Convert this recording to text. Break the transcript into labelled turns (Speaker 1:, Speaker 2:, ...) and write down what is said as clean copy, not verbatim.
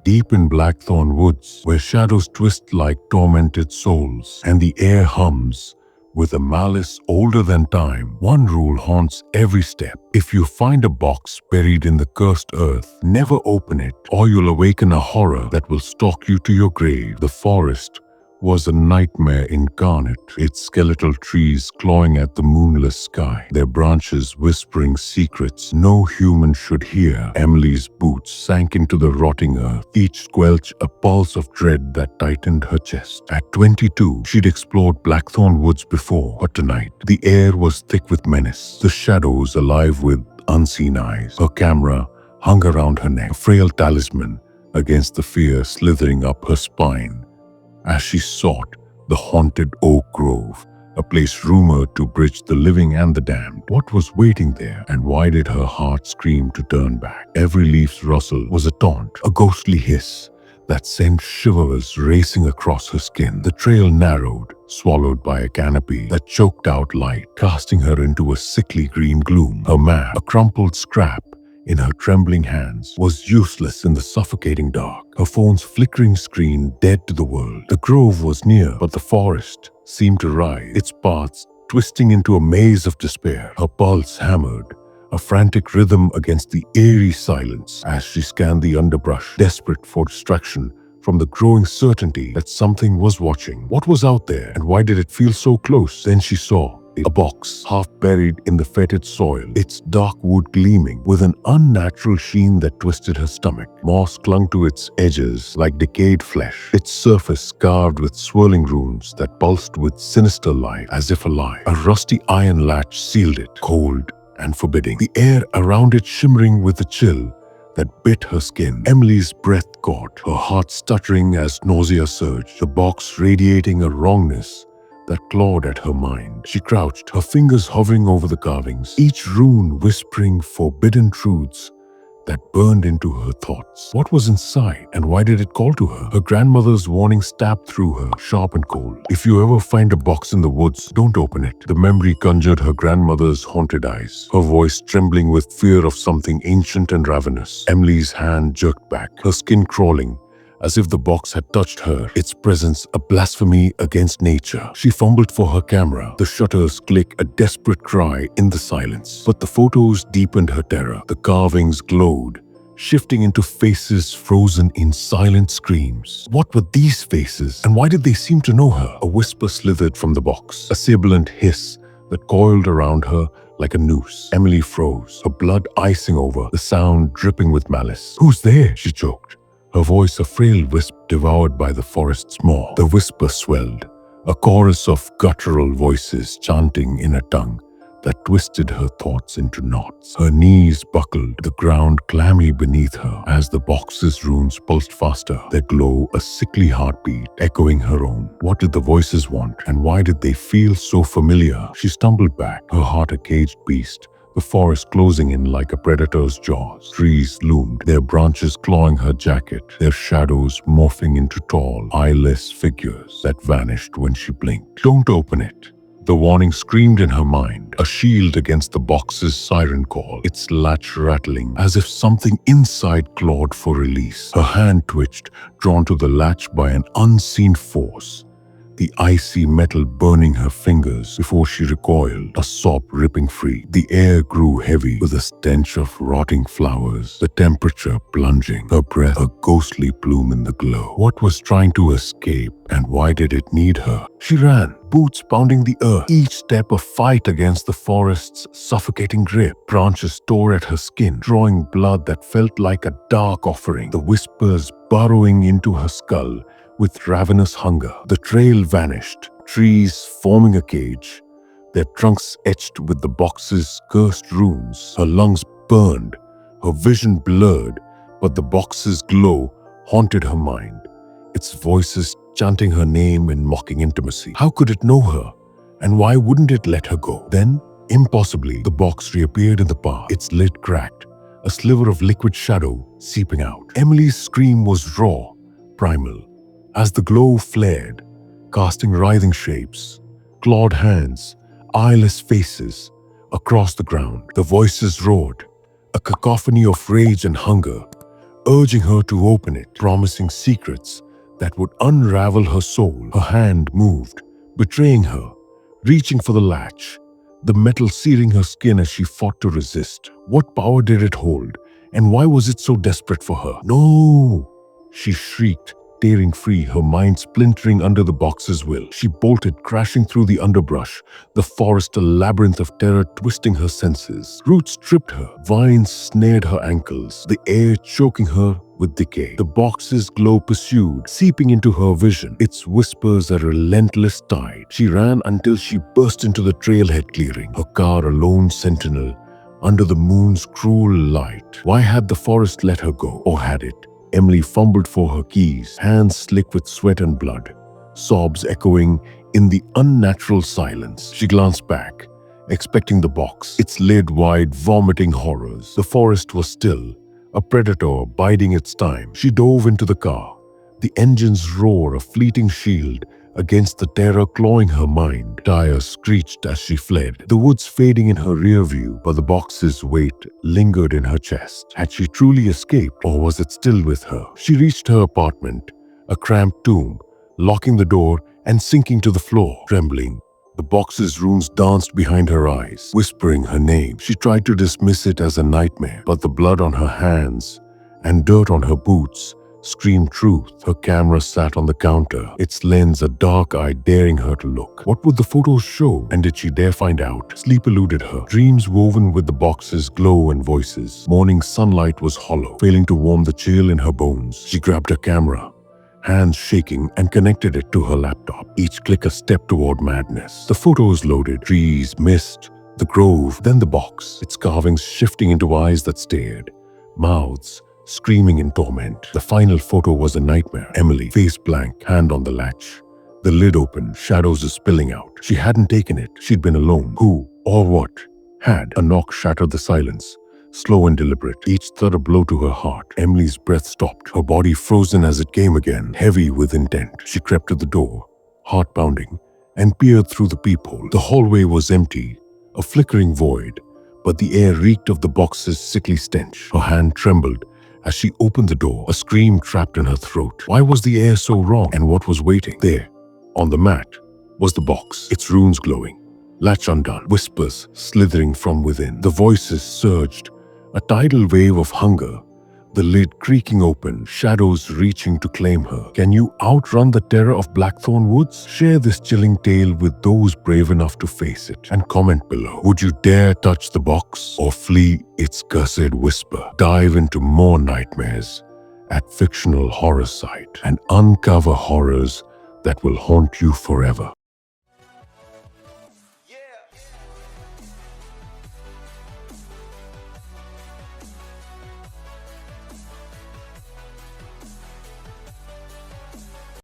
Speaker 1: deep in blackthorn woods, where shadows twist like tormented souls, and the air hums with a malice older than time. One rule haunts every step. If you find a box buried in the cursed earth, never open it, or you'll awaken a horror that will stalk you to your grave. The forest was a nightmare incarnate, its skeletal trees clawing at the moonless sky, their branches whispering secrets no human should hear. Emily's boots sank into the rotting earth, each squelch a pulse of dread that tightened her chest. At 22, she'd explored Blackthorn Woods before, but tonight, the air was thick with menace, the shadows alive with unseen eyes. Her camera hung around her neck, a frail talisman against the fear slithering up her spine. As she sought the haunted oak grove, a place rumored to bridge the living and the damned, what was waiting there, and why did her heart scream to turn back? Every leaf's rustle was a taunt, a ghostly hiss that sent shivers racing across her skin. The trail narrowed, swallowed by a canopy that choked out light, casting her into a sickly green gloom. Her map, a crumpled scrap in her trembling hands, was useless in the suffocating dark, her phone's flickering screen dead to the world. The grove was near, but the forest seemed to rise, its paths twisting into a maze of despair. Her pulse hammered, a frantic rhythm against the eerie silence as she scanned the underbrush, desperate for distraction from the growing certainty that something was watching. What was out there, and why did it feel so close? Then she saw a box, half buried in the fetid soil, its dark wood gleaming with an unnatural sheen that twisted her stomach. Moss clung to its edges like decayed flesh, its surface carved with swirling runes that pulsed with sinister life, as if alive. A rusty iron latch sealed it, cold and forbidding, the air around it shimmering with a chill that bit her skin. Emily's breath caught, her heart stuttering as nausea surged, the box radiating a wrongness that clawed at her mind. She crouched, her fingers hovering over the carvings, each rune whispering forbidden truths that burned into her thoughts. What was inside, and why did it call to her? Her grandmother's warning stabbed through her, sharp and cold. If you ever find a box in the woods, don't open it. The memory conjured her grandmother's haunted eyes, her voice trembling with fear of something ancient and ravenous. Emily's hand jerked back, her skin crawling, as if the box had touched her, its presence a blasphemy against nature. She fumbled for her camera, the shutters click a desperate cry in the silence. But the photos deepened her terror. The carvings glowed, shifting into faces frozen in silent screams. What were these faces, and why did they seem to know her? A whisper slithered from the box, a sibilant hiss that coiled around her like a noose. Emily froze, her blood icing over, the sound dripping with malice. "Who's there?" she choked, her voice a frail wisp devoured by the forest's maw. The whisper swelled, a chorus of guttural voices chanting in a tongue that twisted her thoughts into knots. Her knees buckled, the ground clammy beneath her as the box's runes pulsed faster, their glow a sickly heartbeat echoing her own. What did the voices want, and why did they feel so familiar? She stumbled back, her heart a caged beast, the forest closing in like a predator's jaws. Trees loomed, their branches clawing her jacket, their shadows morphing into tall, eyeless figures that vanished when she blinked. "Don't open it." The warning screamed in her mind, a shield against the box's siren call, its latch rattling as if something inside clawed for release. Her hand twitched, drawn to the latch by an unseen force, the icy metal burning her fingers before she recoiled, a sob ripping free. The air grew heavy with a stench of rotting flowers, the temperature plunging, her breath a ghostly plume in the glow. What was trying to escape, and why did it need her? She ran, boots pounding the earth, each step a fight against the forest's suffocating grip. Branches tore at her skin, drawing blood that felt like a dark offering, the whispers burrowing into her skull with ravenous hunger. The trail vanished, trees forming a cage, their trunks etched with the box's cursed runes. Her lungs burned, her vision blurred, but the box's glow haunted her mind, its voices chanting her name in mocking intimacy. How could it know her, and why wouldn't it let her go? Then, impossibly, the box reappeared in the path, its lid cracked, a sliver of liquid shadow seeping out. Emily's scream was raw, primal, as the glow flared, casting writhing shapes, clawed hands, eyeless faces across the ground. The voices roared, a cacophony of rage and hunger, urging her to open it, promising secrets that would unravel her soul. Her hand moved, betraying her, reaching for the latch, the metal searing her skin as she fought to resist. What power did it hold, and why was it so desperate for her? No! She shrieked, tearing free, her mind splintering under the box's will. She bolted, crashing through the underbrush, the forest a labyrinth of terror twisting her senses. Roots tripped her, vines snared her ankles, the air choking her with decay. The box's glow pursued, seeping into her vision, its whispers a relentless tide. She ran until she burst into the trailhead clearing, her car a lone sentinel under the moon's cruel light. Why had the forest let her go? Or had it? Emily fumbled for her keys, hands slick with sweat and blood, sobs echoing in the unnatural silence. She glanced back, expecting the box, its lid wide, vomiting horrors. The forest was still, a predator biding its time. She dove into the car, the engine's roar a fleeting shield against the terror clawing her mind. Tires screeched as she fled, the woods fading in her rear view, but the box's weight lingered in her chest. Had she truly escaped, or was it still with her? She reached her apartment, a cramped tomb, locking the door and sinking to the floor. Trembling, the box's runes danced behind her eyes, whispering her name. She tried to dismiss it as a nightmare, but the blood on her hands and dirt on her boots screamed truth. Her camera sat on the counter, its lens a dark eye daring her to look. What would the photos show? And did she dare find out? Sleep eluded her, dreams woven with the box's glow and voices. Morning sunlight was hollow, failing to warm the chill in her bones. She grabbed her camera, hands shaking, and connected it to her laptop, each click a step toward madness. The photos loaded, trees, mist, the grove, then the box, its carvings shifting into eyes that stared, mouths screaming in torment. The final photo was a nightmare. Emily, face blank, hand on the latch. The lid open, shadows spilling out. She hadn't taken it. She'd been alone. Who or what had? A knock shattered the silence, slow and deliberate, each thud a blow to her heart. Emily's breath stopped, her body frozen as it came again, heavy with intent. She crept to the door, heart pounding, and peered through the peephole. The hallway was empty, a flickering void, but the air reeked of the box's sickly stench. Her hand trembled as she opened the door, a scream trapped in her throat. Why was the air so wrong, and what was waiting? There, on the mat, was the box, its runes glowing, latch undone, whispers slithering from within. The voices surged, a tidal wave of hunger, the lid creaking open, shadows reaching to claim her. Can you outrun the terror of Blackthorn Woods? Share this chilling tale with those brave enough to face it, and comment below. Would you dare touch the box or flee its cursed whisper? Dive into more nightmares at Fictional Horror Site and uncover horrors that will haunt you forever.